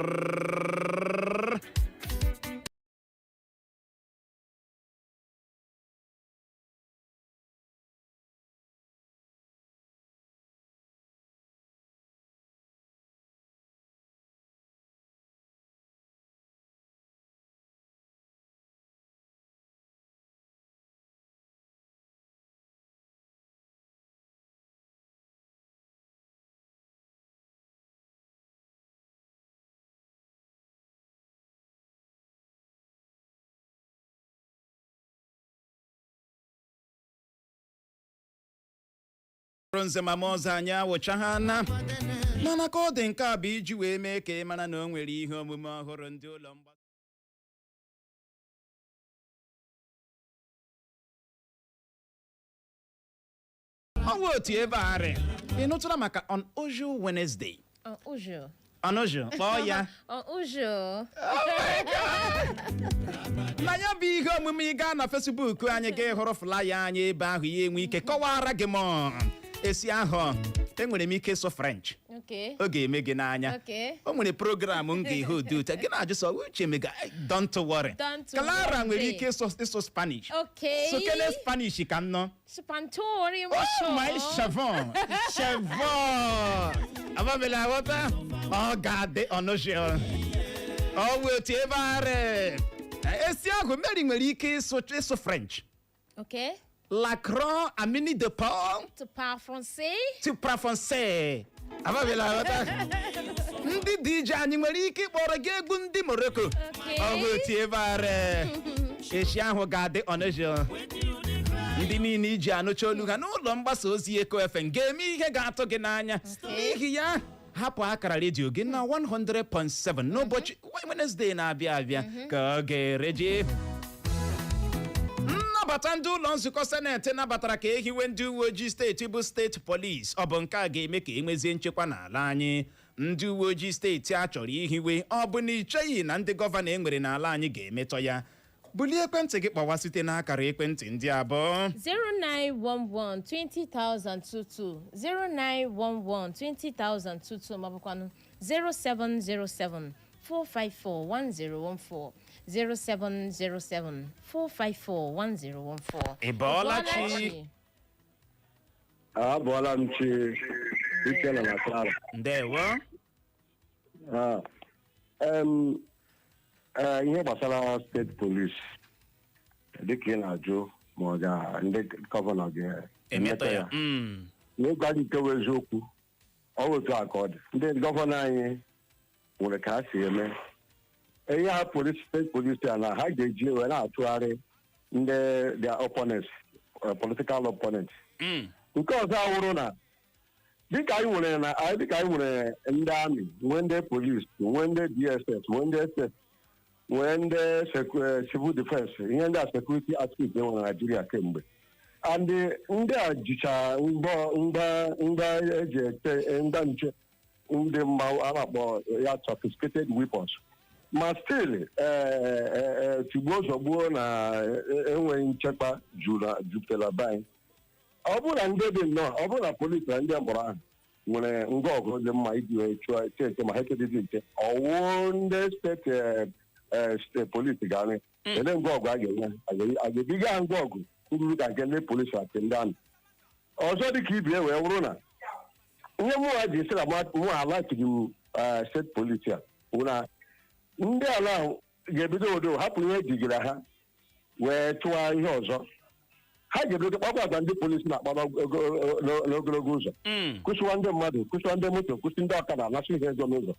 [SPEAKER 2] Nze mama ọzọ anyị awụcha ha na mana ka ọ dị nke a bụ iji wee mee ka ị mara na o nwere ihe omume ọhụrụ ndị ụlọ mgbakọ ọnwa otu ebe arị ị nụtụla maka Unusual Wednesday Unusual kpọọ ya
[SPEAKER 1] Unusual
[SPEAKER 2] na ya bụ ihe omume ị gaa na Facebook anyị ga-ehụrụ flaya anyị ebe ahụ ya enwe ike kọwara gị m esi ahụ enwere m ike ịsụ French ọ ga-eme gị n'anya o nwere program m ga-ehe ụdị ụta gị na-ajụ sọ uche mega don't worry Clara nwere ike ịsụ Spanish so kele Spanish ka m nọ my chavon ababela aghọta ọ ga-adị Unusual ọ wee otu ebe arị esi ahụ Mary nwere ike ịsụ French La croix a mini de pain.
[SPEAKER 1] Tu parles français?
[SPEAKER 2] Tu parles français. Ababela ndị DJ anyị nwere ike ịkpọrọ gị egwu ndị Morocco. Ọ bụ otu ebe arị echi ahụ ga-adị Unusual. Ndị niile iji anụcha olu ha n'ụlọ mgbasa ozi Eko FM ga-eme ihe ga-atụ gị n'anya. N'ihi ya hapụ akara redio gị na 100.7 n'ụbọchị Wednesday na-abịa abịa ka ọ ga-ereji. Nnabata ndị ụlọ nzukọ seneti nabatara ka ehiwe ndị uweojii steeti bụ State Police ọ bụ nke a ga-eme ka enwezie nchekwa n'ala anyị. Ndị uweojii steeti a chọrọ ihiwe ọ bụ na icheghi na ndị gọvanọ enwere n'ala anyị ga-emetọ ya. Bulie ekwentị gị kpọwa site n'akara ekwentị ndị abụọ
[SPEAKER 1] 0911-20,022 0911-20,022 maọbụkwanụ 0707-454-1014 0707-454-1014.
[SPEAKER 2] Ị bọọla chi?
[SPEAKER 4] Abọọla m chi ike na Natara.
[SPEAKER 2] Ndewo.
[SPEAKER 4] Ihe gbasara steeti polisi dịka ị na-ajụ ma ọ ga ndị gọvanọ ga-emetọ ya. N'ịgwa gị nke eziokwu ọ otu a ka ọ dị. Ndị gọvanọ anyị nwere ka ha si eme. Ihe ha steeti polisi a na ha ga-eji wee na-atụgharị ndị their opponents, political opponents. Nke ọzọ awụrụ na dịka anyị nwere ndị amị, nwee ndị polisi, nwee ndị DSS, nwee ndị SS, nwee ndị civil defense, ihe ndị a security aspect enwere na Nigeria kemgbe. And ndị a jicha ngwa eji ete ngwa nche ndị mma a na-akpọ ya sophisticated weapons. Ma still tigbuo zọgbuo na enweghị nchekwa jupụtara be ọ bụrụ na ndị dị nnọọ ọ bụrụ na polisi na ndị mkpọrọ ahụ nwere ngwa ọgụ dị mma iji wee chụọ eche ma ha echedịdị nche ọwụ ndị steeti polisi ga-arị ele ngwa ọgụ a ga-enye a ga-ebiga ngwa ọgụ ruru ka nke ndị polisi ake ndị amị. Ọzọ dị ka ibie wee wụrụ na ihe mụnwa ji sịra mụ ala kiri steeti polisi a bụ na ndị ala ahụ ga-ebido odo hapụ ihe ejigara ha wee chụwa ihe ọzọ. Ha ga-ebido kpakwa agwa ndị polisi na-akpaba n'ogologo ụzọ kwụsịwa ndị mmadụ, kwụsịwa ndị moto, kwụsị ndị ọkada anasị ihe ego n'ụzọ,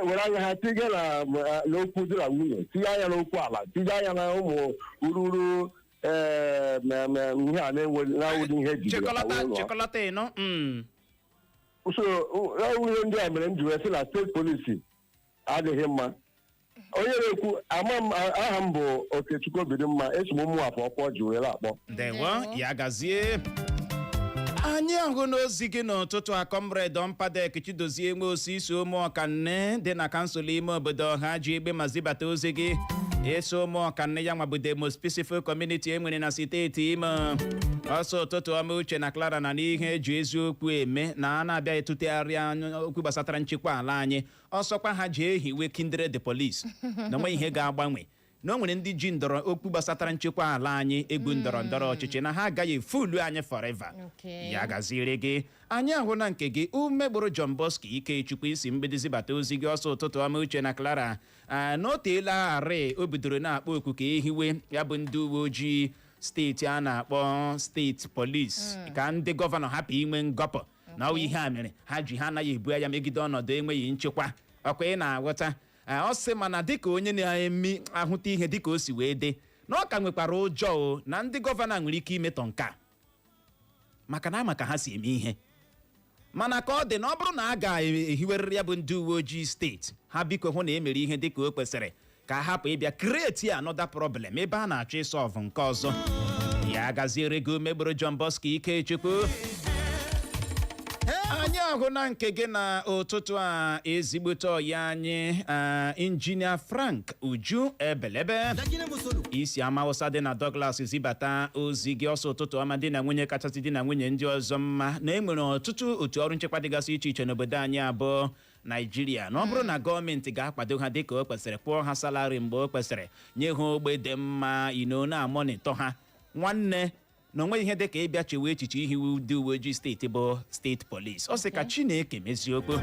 [SPEAKER 4] were anya ha tinye n'okwu di na nwunye, tinye anya n'okwu ala, tinye anya na ụmụ ururu ihe a na-awụdị ihe ejigara usoro ihe ndị a mere m ji wee sị na steeti polisi adịghị mma. Onye na-ekwu aha m bụ Okechukwu Obidimma, esi m ụmụ afọ ọkpọ ji were akpọ.
[SPEAKER 2] Ndewo ya gazie. Anyị ahụ n'ozi gị n'ụtụtụ a Comrade Mpadek Chidozie nwe osisi ụmụ ọkanne dị na kansụl ime obodo ha ji egbe ma zibata ozi gị eso ụmụ ọkanne ya nwabude most peaceful community enwere na steeti ime ọsọ ụtụtụ ọma Uche na Clara na n'ihe eji eziokwu eme na a na-abịa etụtegharị okwu gbasatara nchekwa ala anyị ọsọkwa ha ji ehiwe kindred police na onwe ihe ga-agbanwe na o nwere ndị ji okwu gbasatara nchekwa ala anyị egwu ndọrọ ndọrọ ọchịchị na ha agaghị efulu anyị forever. Ya gaziri gị anyị ahụ na nke gị umegburu John Bosco Ikechukwu isi mgbidi zibata ozi gị ọsọ ụtụtụ ọma Uche na Clara na o teela arị o bidoro na-akpọ oku ka ehiwe ya bụ ndị uwe ojii steeti a na-akpọ State Police ka ndị gọvanọ hapụ inwe ngọpụ na ọ ihe a mere ha ji ha anaghị ebu ya megide ọnọdụ enweghị nchekwa ọkwa ị na-aghọta ọ sị mana dịka onye na-eme ahụta ihe dịka o si wee dị na ọ ka nwekwara ụjọ na ndị gọvanọ nwere ike imetọ nke a maka na ama ka ha si eme ihe mana ka ọ dị na ọ bụrụ na a ga-ehiwerịrị ya bụ ndị uwe ojii steeti ha biko hụ na emere ihe dịka o kwesịrị ka a hapụ ịbịa kreti anọda problem ebe a na-achọ ịsọlvụ nke ọzọ. Ya gaziere gị umegburu John Bosco Ikechukwu anyị ahụ na nke gị na ụtụtụ a ezigbote ọyị anyị injinia Frank Uju Ebelebe isi Amawụsa dị na Douglas zibata ozi gị ọsọ ụtụtụ ọma dị na nwunye kachasị dị na nwunye ndị ọzọ mma na enwere ọtụtụ otu ọrụ nchekwa dịgasị iche iche n'obodo anyị abụọ Naijiria na ọ bụrụ na gọọmenti ga-akwado ha dịka o kwesịrị kwụọ ha salari mgbe o kwesịrị nye ha ogbe dị mma na-amonitọ ha nwanne na onweghị ihe dịka ịbịa chewe echiche ihiwe ndị uwe ojii steeti bụ steeti polisi ọ sị ka Chineke mezie okwu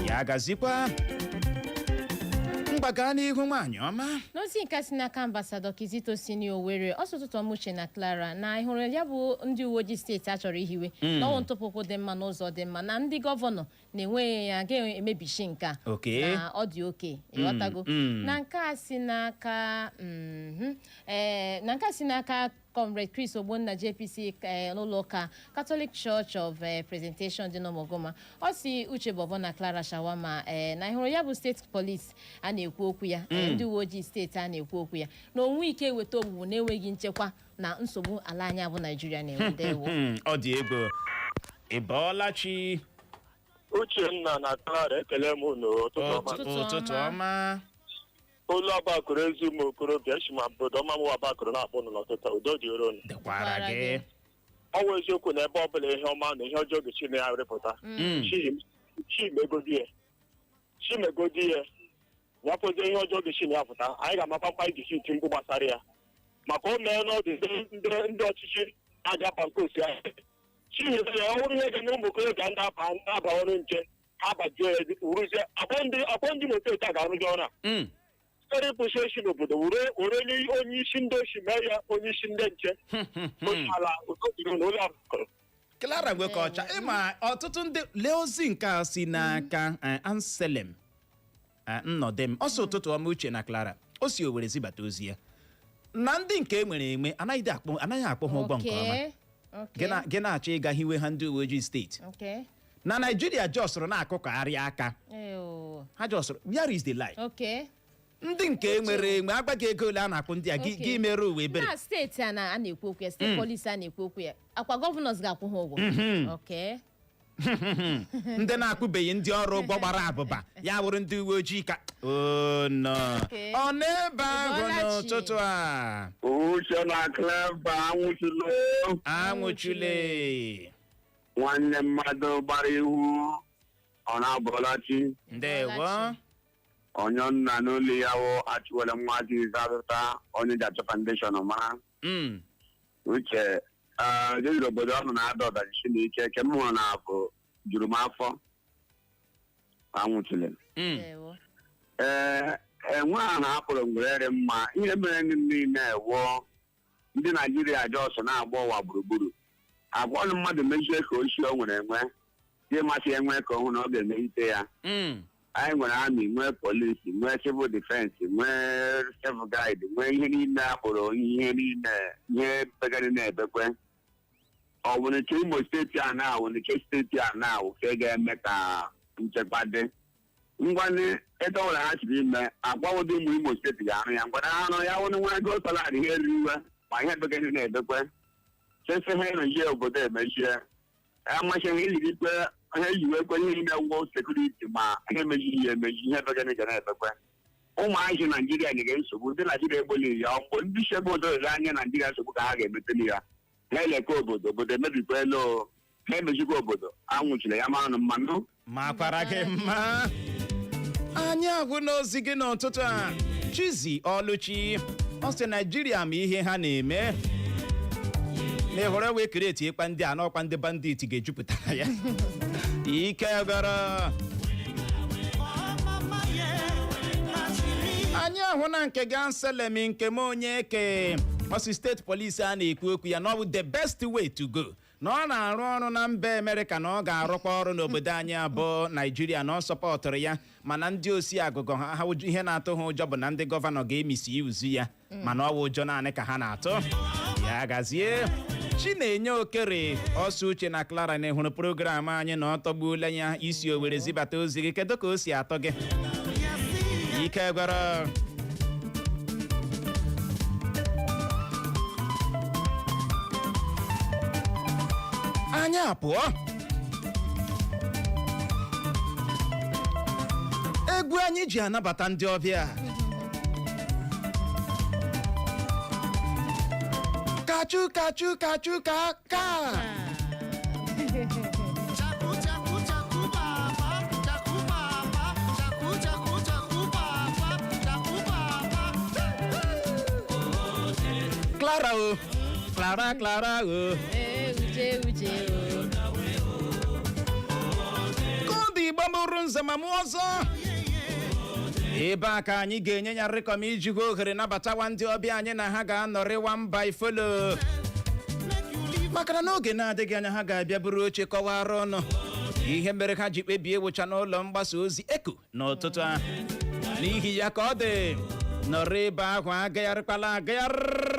[SPEAKER 2] ya gazikwa mgbaga n'ihu nwaanyị ọma
[SPEAKER 1] n'ozi nke si n'aka ambasadọ Kizito Sini Owerri ọsụtụtụ ọma Uche na Clara na ịhụrụ ya bụ ndị uwe ojii steeti a chọrọ ihiwe n'ọnwụ ntụpụkwụ dị mma n'ụzọ dị mma na ndị gọvanọ na-enweghị ya ga-emebishi nka na ọ dị oke ịghọtago na nke a si n'aka Comrade Chris Ogbonna JPC n'ụlọ ụka Catholic Church of Presentation dị n'Omogoma ọ si Uche Bobo na Clara Shawama na ịhụrụ ya bụ steeti polisi a na-ekwu okwu ya ndị uwe ojii steeti a na-ekwu okwu ya na onwe ike weta ogbugbu na-enweghị nchekwa na nsogbu ala anyị bụ Naijiria na-enwedewo
[SPEAKER 2] ọ dị ego ịbọọlachi
[SPEAKER 5] Uchenna na Clara ekele m
[SPEAKER 2] ụtụtụ ọma
[SPEAKER 5] olu agbakọrọ ezi ụmụ okorobịa esi ma obodo ọma mụ agbakọrọ na-akpọ ụnụ n'ọtụtụ udo dị oro
[SPEAKER 2] dịkwara gị
[SPEAKER 5] ọ bụ eziokwu na ebe ọbụla ihe ọma na ihe ọjọọ ga-esi na ya rịpụta chimegodi ihe nyapụzie ihe ọjọọ ga-esi na ya pụta anyị ga-amapakwa anyị ga-esi iti mgbu gbasara ya maka o mee n'ọdụ ndị ọchịchị na-abịa pankosi ahụ chinyere ya ọhụrụ ihe ga-eme ụmụ okorobịa ndị aba ọrụ nche ha bajuo ya uruzie akpọ ndị moto a ga-arụzi ọrụ a erepụsi esi n'obodo were onye isi ndị ochi mee ya onye isi ndị nche ala ụlọ akụkọ
[SPEAKER 2] Clara Nwekọcha ịma ọtụtụ ndị lee ozi nke a si n'aka Anselm Nnọdem ọsọ ụtụtụ ọma Uche na Clara o si Owerri zibata ozi ya na ndị nke enwere enwe anaghị akpọ ha ụgwọ nke ọma gị na-achọ ịga hiwe ha ndị uwe ojii steeti na Naijiria jọsụrụ na-akụkọgharị aka ha jọsụrụ where is the lie ndị nke enwere enwe agbaghị ego ole a na-akpụ ndị a gị mere uwe ebere
[SPEAKER 1] na steeti a na-ekwu okwu ya steeti polisi a na-ekwu okwu ya akwa gọvanọs ga-akwụ ha ụgwọ
[SPEAKER 2] ndị na-akwụbeghị ndị ọrụ ụgwọ gbara abụba ya bụrụ ndị uwe ojii ka ọ n'ebe ahụ n'ụtụtụ a
[SPEAKER 4] Uche na Clara
[SPEAKER 2] anwụchule
[SPEAKER 4] nwanne mmadụ gbara ihu ọ na-abọlachi
[SPEAKER 2] ndewo
[SPEAKER 4] onye nna n'ụlọ ya wụ achịwere mmadụ ize azụta onye Jacha Foundation mara Uche jejiri obodo ọnụ na-ada ọdachi n'ike eke m hụrụ na abụ juru m afọ anwụchile enwe a na-apụrụ ngwere mma ihe mere ndị niile ewuo ndị Naijiria jọsọ na-agba ụwa gburugburu agwọnụ mmadụ mejie ka ochie o nwere enwe dị masị enwe ka ọhụrụ na ọ ga-emelite ya anyị nwere amị nwee polisi nwee civil defense nwee civil guide nwee ihe niile akpọrọ ihe niile ihe begara na-ebekwe ọ bụ nke Imo steeti a na-awụ nke steeti a na-awụ ka ị ga-eme ka nchekwa dị ngwanị edowere ha chiri ime agbanwodo ụmụ Imo steeti ga-arụ ya ngwana arụ ya wụrụ nwa ego salari ihe eriwe ma ihe begara na-ebekwe chesi ha emezie obodo emechie amachighị ijiri ikpe ha ejiwe ekwe ihe niile gwụọ sekuriti ma ihe emejighị ya emeji ihe begara ga na-ebekwe ụmụazị Naijiria nyere nsogbu ndị Naijiria egboli ya mgbe ndị chebe obodo anya Naijiria nsogbu ka ha ga-emeteli ya ha eleka obodo emebikwa elu ha emejikwa obodo anwụchiri ya mara mmanụ
[SPEAKER 2] makwara gị mma anyị ahụ n'ozi gị n'ụtụtụ a Chizi Oluchi ọ sị Naijiria ma ihe ha na-eme na ịhụrụ wee kireti ịkpa ndị anọkwa ndị bandit ga-ejupụtara ya ike gara anyị ahụ na nke Ganselemi nke m onye eke ọsị steeti polisi a na-ekwu okwu ya na ọ bụ the best way to go na ọ na-arụ ọrụ na mba Amerịka na ọ ga-arụkwa ọrụ n'obodo anyị abụọ Naijiria na ọ sọpọtụrụ ya mana ndị osi agụgọ ha ihe na-atụ ha ụjọ bụ na ndị gọvanọ ga-emisi uzu ya mana ọ bụ ụjọ naanị ka ha na-atụ ya gazie Chinenye Okere ọsọ uche na Clara na ịhụrụ program anyị na ọ tọgbuola ya isi Owere zibata ozi gị kedu ka o si atọ gị ike gwara anyị apụọ egwu anyị ji anabata ndị ọbịa kachu kachu kachu ka Clara o Clara o
[SPEAKER 1] Uche
[SPEAKER 2] kọdụ Igbo mụrụ nze ma mụ ọzọ ebe a ka anyị ga-enye ya rịkọm iji gwa ohere nabatawa ndị ọbịa anyị na ha ga-anọrịwa mba ifolo maka na n'oge na-adịghị anya ha ga-abịa buru oche kọwara ọnụ ihe mere ha ji kpebie ịwụcha n'ụlọ mgbasa ozi Eku n'ụtụtụ a n'ihi ya ka ọ dị nọrọ ebe ahụ agagharịkwala agagharị